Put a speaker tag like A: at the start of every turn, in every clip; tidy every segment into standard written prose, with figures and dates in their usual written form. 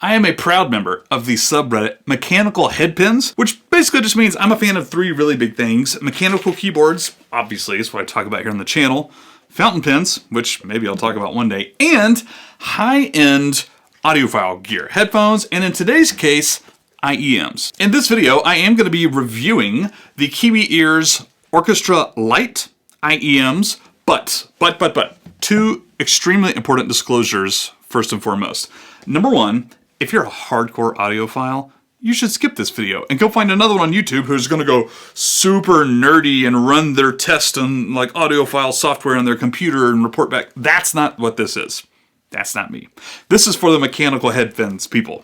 A: I am a proud member of the subreddit Mechanical Headpins, which basically just means I'm a fan of three really big things. Mechanical keyboards, obviously, is what I talk about here on the channel. Fountain pens, which maybe I'll talk about one day. And high-end audiophile gear. Headphones, and in today's case, IEMs. In this video, I am going to be reviewing the Kiwiears Orchestra Lite IEMs, but, two extremely important disclosures first and foremost. Number one, if you're a hardcore audiophile, you should skip this video and go find another one on YouTube who's going to go super nerdy and run their test on like audiophile software on their computer and report back. That's not what this is. That's not me. This is for the mechanical headphones people.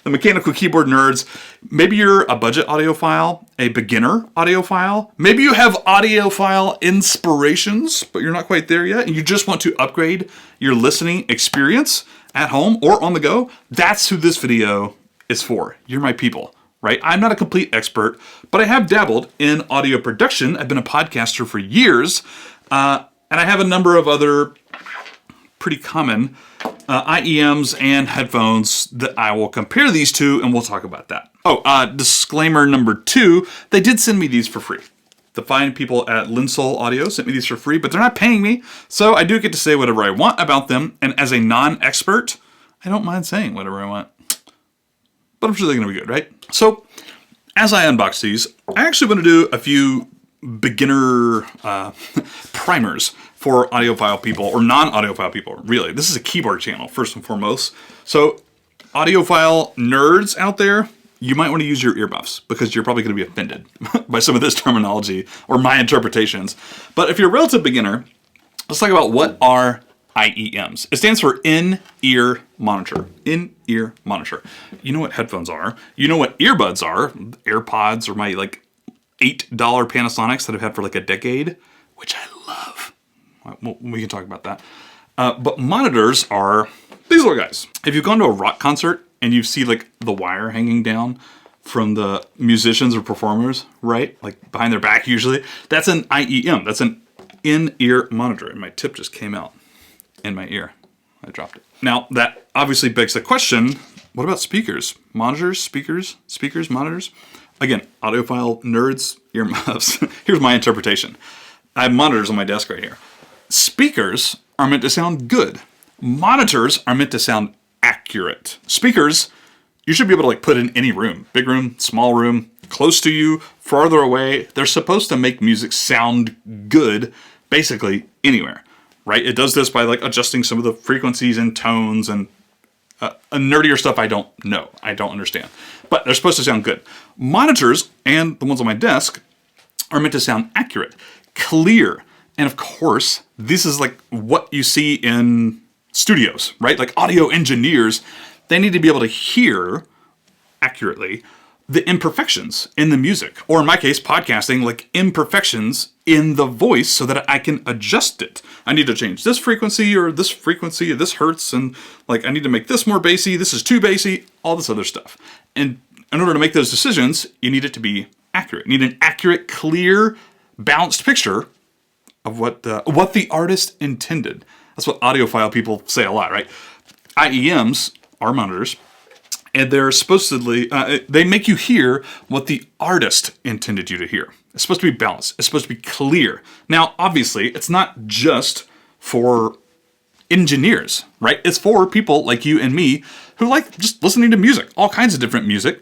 A: The mechanical keyboard nerds. Maybe you're a budget audiophile, a beginner audiophile. Maybe you have audiophile inspirations, but you're not quite there yet, and you just want to upgrade your listening experience at home or on the go. That's who this video is for. You're my people, right? I'm not a complete expert, but I have dabbled in audio production. I've been a podcaster for years, and I have a number of other pretty common IEMs and headphones that I will compare these to, and we'll talk about that. Oh, disclaimer number two, they did send me these for free. The fine people at Linsol Audio sent me these for free, but they're not paying me, so I do get to say whatever I want about them, and as a non-expert, I don't mind saying whatever I want. But I'm sure they're going to be good, right? So, as I unbox these, I actually want to do a few beginner primers for audiophile people, or non-audiophile people, really. This is a keyboard channel, first and foremost. So, audiophile nerds out there, you might want to use your earmuffs, because you're probably going to be offended by some of this terminology, or my interpretations. But if you're a relative beginner, let's talk about what are IEMs. It stands for in-ear monitor. In-ear monitor. You know what headphones are. You know what earbuds are. AirPods or my like $8 Panasonics that I've had for like a decade, which I love. We can talk about that. But monitors are these little guys. If you've gone to a rock concert and you see like the wire hanging down from the musicians or performers, right? Like behind their back usually. That's an IEM. That's an in-ear monitor. And my tip just came out in my ear. I dropped it. Now, that obviously begs the question, what about speakers? Monitors, speakers, monitors? Again, audiophile nerds, earmuffs. Here's my interpretation. I have monitors on my desk right here. Speakers are meant to sound good. Monitors are meant to sound accurate. Speakers, you should be able to like put in any room. Big room, small room, close to you, farther away. They're supposed to make music sound good, basically anywhere. Right? It does this by like adjusting some of the frequencies and tones and nerdier stuff I don't know. I don't understand. But they're supposed to sound good. Monitors, and the ones on my desk, are meant to sound accurate, clear. And of course, this is like what you see in studios, right? Like audio engineers, they need to be able to hear accurately the imperfections in the music, or in my case, podcasting, like imperfections in the voice so that I can adjust it. I need to change this frequency, or this hertz, and like I need to make this more bassy, this is too bassy, all this other stuff. And in order to make those decisions, you need it to be accurate. You need an accurate, clear, balanced picture of what the artist intended. That's what audiophile people say a lot, right? IEMs are monitors. And they're supposedly, they make you hear what the artist intended you to hear. It's supposed to be balanced. It's supposed to be clear. Now, obviously, it's not just for engineers, right? It's for people like you and me who like just listening to music, all kinds of different music.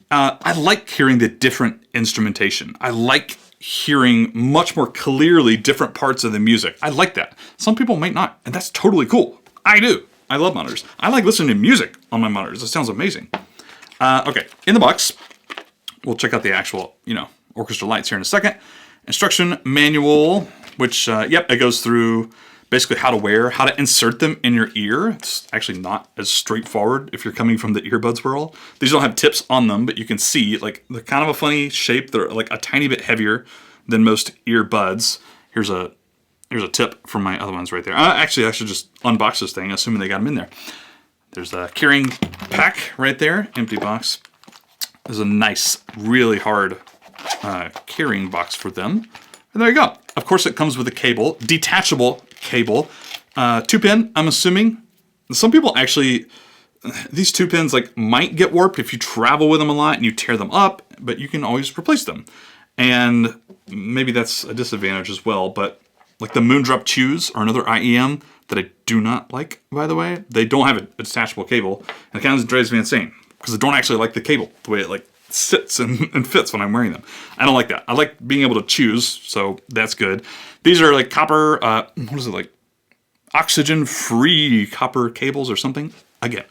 A: I like hearing the different instrumentation. I like hearing much more clearly different parts of the music. I like that. Some people might not, and that's totally cool. I do. I love monitors. I like listening to music on my monitors. It sounds amazing. Okay, in the box, we'll check out the actual, Orchestra Lites here in a second. Instruction manual, which, it goes through basically how to wear, how to insert them in your ear. It's actually not as straightforward if you're coming from the earbuds world. These don't have tips on them, but you can see, like, they're kind of a funny shape. They're like a tiny bit heavier than most earbuds. Here's a tip from my other ones right there. Actually, I should just unbox this thing, assuming they got them in there. There's a carrying pack right there, empty box. There's a nice, really hard carrying box for them. And there you go. Of course, it comes with a cable, detachable cable, 2-pin, I'm assuming. Some people actually these 2 pins like might get warped if you travel with them a lot and you tear them up, but you can always replace them. And maybe that's a disadvantage as well, but like the Moondrop Chews are another IEM that I do not like, by the way. They don't have a detachable cable, and it kind of drives me insane because I don't actually like the cable, the way it like sits and fits when I'm wearing them. I don't like that. I like being able to choose, so that's good. These are like copper, what is it, like oxygen-free copper cables or something? Again,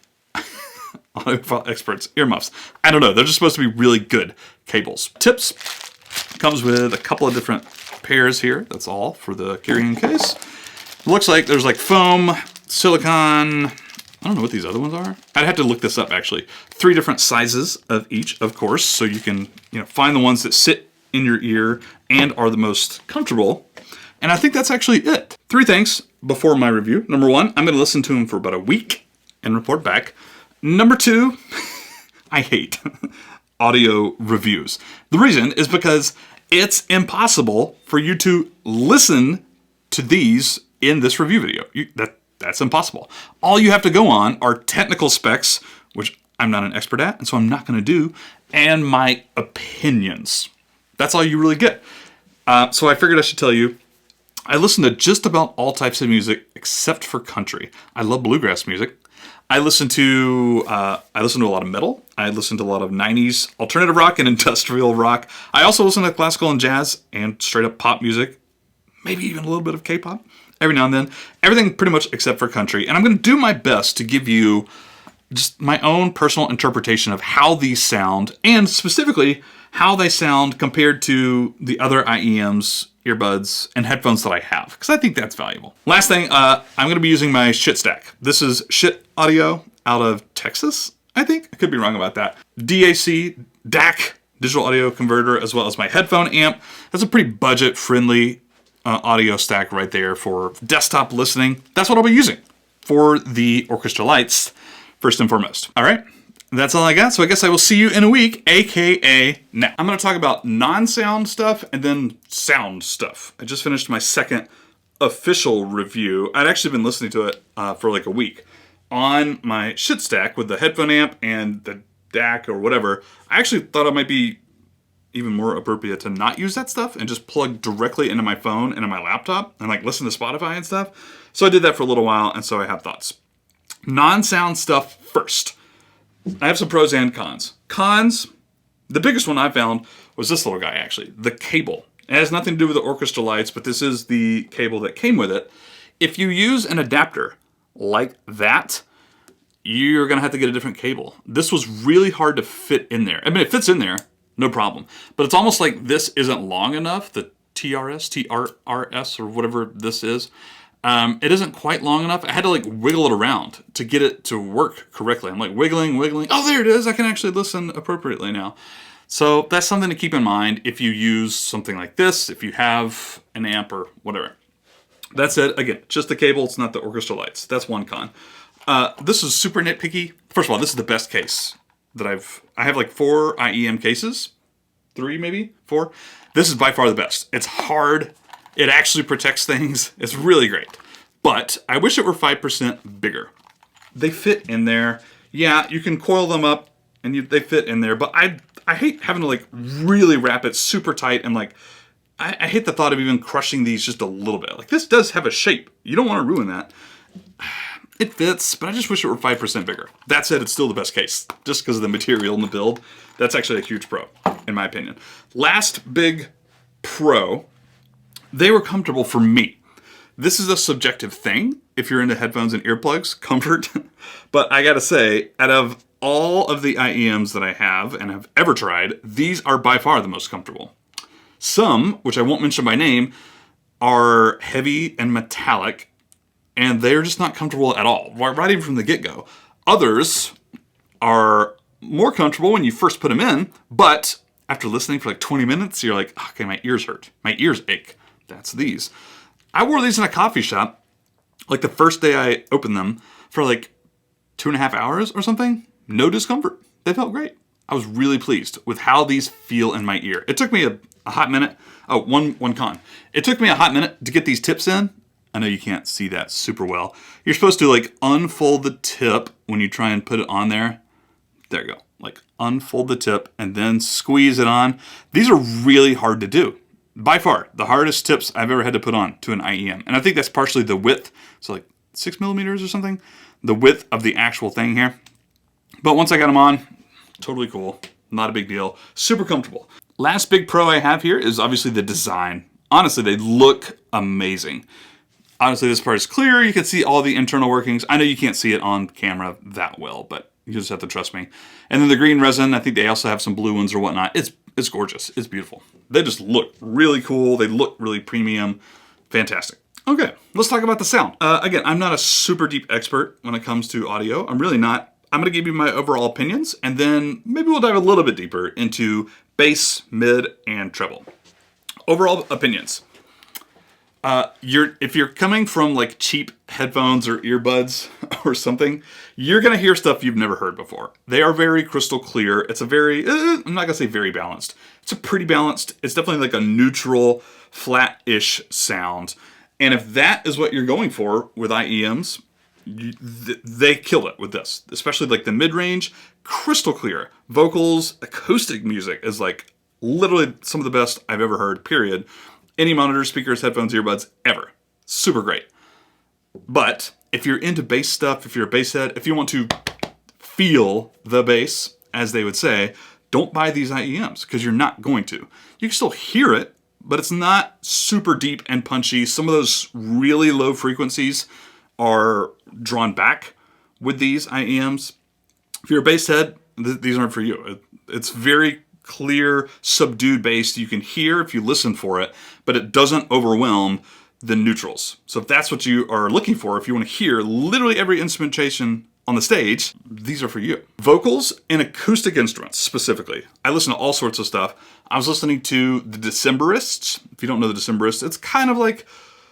A: audiophile experts, earmuffs. I don't know. They're just supposed to be really good cables. Tips. Comes with a couple of different pairs here. That's all for the carrying case. Looks like there's like foam, silicone. I don't know what these other ones are. I'd have to look this up actually. 3 different sizes of each, of course, so you can find the ones that sit in your ear and are the most comfortable. And I think that's actually it. 3 things before my review. Number 1, I'm going to listen to them for about a week and report back. Number 2, I hate audio reviews. The reason is because it's impossible for you to listen to these in this review video. That's impossible. All you have to go on are technical specs, which I'm not an expert at, and so I'm not going to do, and my opinions. That's all you really get. So I figured I should tell you, I listen to just about all types of music except for country. I love bluegrass music. I listen to a lot of metal. I listen to a lot of 90s alternative rock and industrial rock. I also listen to classical and jazz and straight up pop music, maybe even a little bit of K-pop every now and then. Everything pretty much except for country. And I'm going to do my best to give you just my own personal interpretation of how these sound, and specifically how they sound compared to the other IEMs, earbuds, and headphones that I have, because I think that's valuable. Last thing, I'm going to be using my Shit Stack. This is Shit Audio out of Texas, I think. I could be wrong about that. DAC, digital audio converter, as well as my headphone amp. That's a pretty budget-friendly audio stack right there for desktop listening. That's what I'll be using for the Orchestra Lites, first and foremost. All right. That's all I got, so I guess I will see you in a week, aka now. I'm going to talk about non-sound stuff and then sound stuff. I just finished my second official review. I'd actually been listening to it for like a week on my Shit Stack with the headphone amp and the DAC or whatever. I actually thought it might be even more appropriate to not use that stuff and just plug directly into my phone and into my laptop and like listen to Spotify and stuff. So I did that for a little while, and so I have thoughts. Non-sound stuff first. I have some pros and cons. Cons, the biggest one I found was this little guy, actually. The cable. It has nothing to do with the Orchestra Lites, but this is the cable that came with it. If you use an adapter like that, you're going to have to get a different cable. This was really hard to fit in there. I mean, it fits in there, no problem. But it's almost like this isn't long enough, the TRS, or whatever this is. It isn't quite long enough. I had to like wiggle it around to get it to work correctly. I'm like wiggling. Oh, there it is. I can actually listen appropriately now. So that's something to keep in mind if you use something like this, if you have an amp or whatever. That said, again, just the cable. It's not the Orchestra Lites. That's one con. This is super nitpicky. First of all, this is the best case that I have like 4 IEM cases. 3 maybe? 4. This is by far the best. It's hard. It actually protects things. It's really great. But I wish it were 5% bigger. They fit in there. Yeah, you can coil them up and they fit in there. But I hate having to like really wrap it super tight, and like I hate the thought of even crushing these just a little bit. Like this does have a shape. You don't want to ruin that. It fits, but I just wish it were 5% bigger. That said, it's still the best case just because of the material and the build. That's actually a huge pro, in my opinion. Last big pro. They were comfortable for me. This is a subjective thing if you're into headphones and earplugs, comfort. But I gotta say, out of all of the IEMs that I have and have ever tried, these are by far the most comfortable. Some, which I won't mention by name, are heavy and metallic, and they're just not comfortable at all, right even from the get-go. Others are more comfortable when you first put them in, but after listening for like 20 minutes, you're like, okay, my ears hurt. My ears ache. That's these. I wore these in a coffee shop, like the first day I opened them, for like 2.5 hours or something. No discomfort. They felt great. I was really pleased with how these feel in my ear. It took me a hot minute. Oh, one con. It took me a hot minute to get these tips in. I know you can't see that super well. You're supposed to like unfold the tip when you try and put it on there. There you go. Like unfold the tip and then squeeze it on. These are really hard to do. By far, the hardest tips I've ever had to put on to an IEM. And I think that's partially the width. So like 6 millimeters or something. The width of the actual thing here. But once I got them on, totally cool. Not a big deal. Super comfortable. Last big pro I have here is obviously the design. Honestly, they look amazing. Honestly, this part is clear. You can see all the internal workings. I know you can't see it on camera that well, but you just have to trust me. And then the green resin, I think they also have some blue ones or whatnot. It's gorgeous. It's beautiful. They just look really cool. They look really premium. Fantastic. Okay, let's talk about the sound. Again, I'm not a super deep expert when it comes to audio. I'm really not. I'm going to give you my overall opinions, and then maybe we'll dive a little bit deeper into bass, mid, and treble. Overall opinions. If you're coming from like cheap headphones or earbuds or something, you're going to hear stuff you've never heard before. They are very crystal clear. It's a very, I'm not going to say very balanced. It's a pretty balanced, it's definitely like a neutral, flat-ish sound. And if that is what you're going for with IEMs, they killed it with this. Especially like the mid-range, crystal clear. Vocals, acoustic music is like literally some of the best I've ever heard, period. Any monitors, speakers, headphones, earbuds, ever. Super great. But if you're into bass stuff, if you're a bass head, if you want to feel the bass, as they would say, don't buy these IEMs because you're not going to. You can still hear it, but it's not super deep and punchy. Some of those really low frequencies are drawn back with these IEMs. If you're a bass head, these aren't for you. It's very clear, subdued bass you can hear if you listen for it, but it doesn't overwhelm the neutrals. So if that's what you are looking for, if you want to hear literally every instrumentation on the stage, these are for you. Vocals and acoustic instruments specifically. I listen to all sorts of stuff. I was listening to the Decemberists. If you don't know the Decemberists, it's kind of like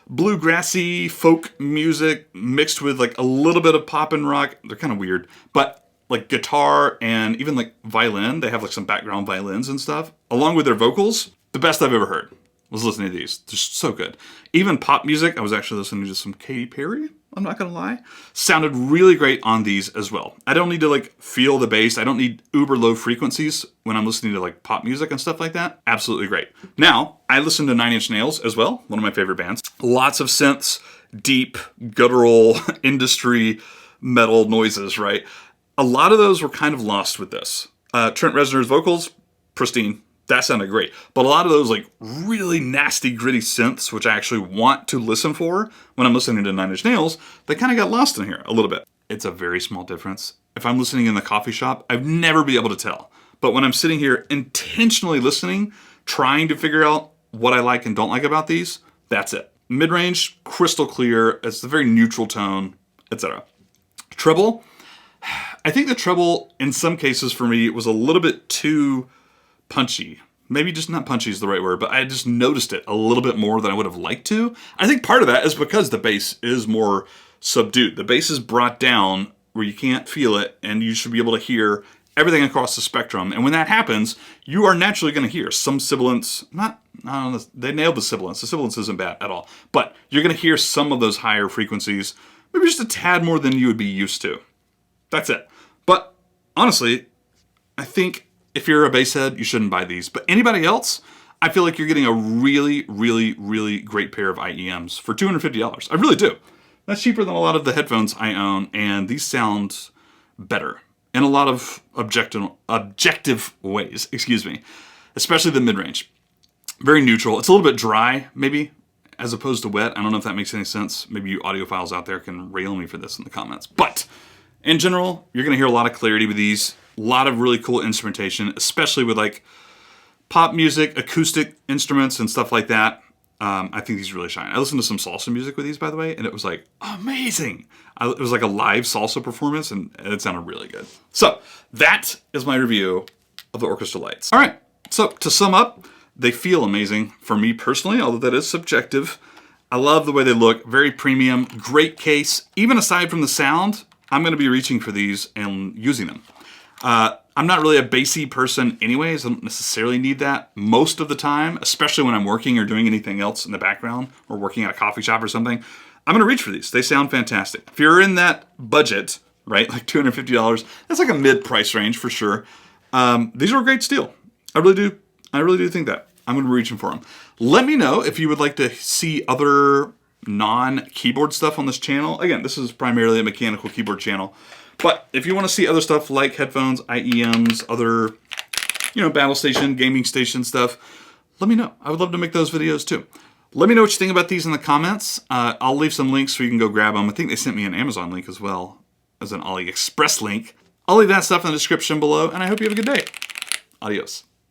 A: bluegrassy folk music mixed with like a little bit of pop and rock. They're kind of weird, but like guitar and even like violin. They have like some background violins and stuff. Along with their vocals, the best I've ever heard. I was listening to these. They're so good. Even pop music, I was actually listening to some Katy Perry, I'm not gonna lie. Sounded really great on these as well. I don't need to like feel the bass. I don't need uber low frequencies when I'm listening to like pop music and stuff like that. Absolutely great. Now, I listen to 9 Inch Nails as well, one of my favorite bands. Lots of synths, deep, guttural, industry metal noises, right? A lot of those were kind of lost with this. Trent Reznor's vocals, pristine. That sounded great. But a lot of those like really nasty, gritty synths, which I actually want to listen for when I'm listening to 9 Inch Nails, they kind of got lost in here a little bit. It's a very small difference. If I'm listening in the coffee shop, I'd never be able to tell. But when I'm sitting here intentionally listening, trying to figure out what I like and don't like about these, that's it. Mid-range, crystal clear. It's a very neutral tone, etc. Treble. I think the treble, in some cases for me, was a little bit too punchy. Maybe just not punchy is the right word, but I just noticed it a little bit more than I would have liked to. I think part of that is because the bass is more subdued. The bass is brought down where you can't feel it, and you should be able to hear everything across the spectrum. And when that happens, you are naturally going to hear some sibilance. They nailed the sibilance. The sibilance isn't bad at all. But you're going to hear some of those higher frequencies, maybe just a tad more than you would be used to. That's it. But honestly, I think if you're a bass head, you shouldn't buy these. But anybody else, I feel like you're getting a really, really, really great pair of IEMs for $250. I really do. That's cheaper than a lot of the headphones I own, and these sound better in a lot of objective ways, especially the mid-range. Very neutral. It's a little bit dry, maybe, as opposed to wet. I don't know if that makes any sense. Maybe you audiophiles out there can rail me for this in the comments. But in general, you're going to hear a lot of clarity with these. A lot of really cool instrumentation, especially with like pop music, acoustic instruments, and stuff like that. I think these really shine. I listened to some salsa music with these, by the way, and it was like amazing. It was like a live salsa performance, and it sounded really good. So that is my review of the Orchestra Lites. All right, so to sum up, they feel amazing for me personally, although that is subjective. I love the way they look, very premium, great case. Even aside from the sound, I'm going to be reaching for these and using them. I'm not really a bassy person anyways. I don't necessarily need that most of the time, especially when I'm working or doing anything else in the background or working at a coffee shop or something. I'm gonna reach for these. They sound fantastic. If you're in that budget, right, like $250, that's like a mid-price range for sure. These are a great steal. I really do think that. I'm gonna be reaching for them. Let me know if you would like to see other non-keyboard stuff on this channel. Again, this is primarily a mechanical keyboard channel. But if you want to see other stuff like headphones, IEMs, other, battle station, gaming station stuff, let me know. I would love to make those videos too. Let me know what you think about these in the comments. I'll leave some links so you can go grab them. I think they sent me an Amazon link as well as an AliExpress link. I'll leave that stuff in the description below, and I hope you have a good day. Adios.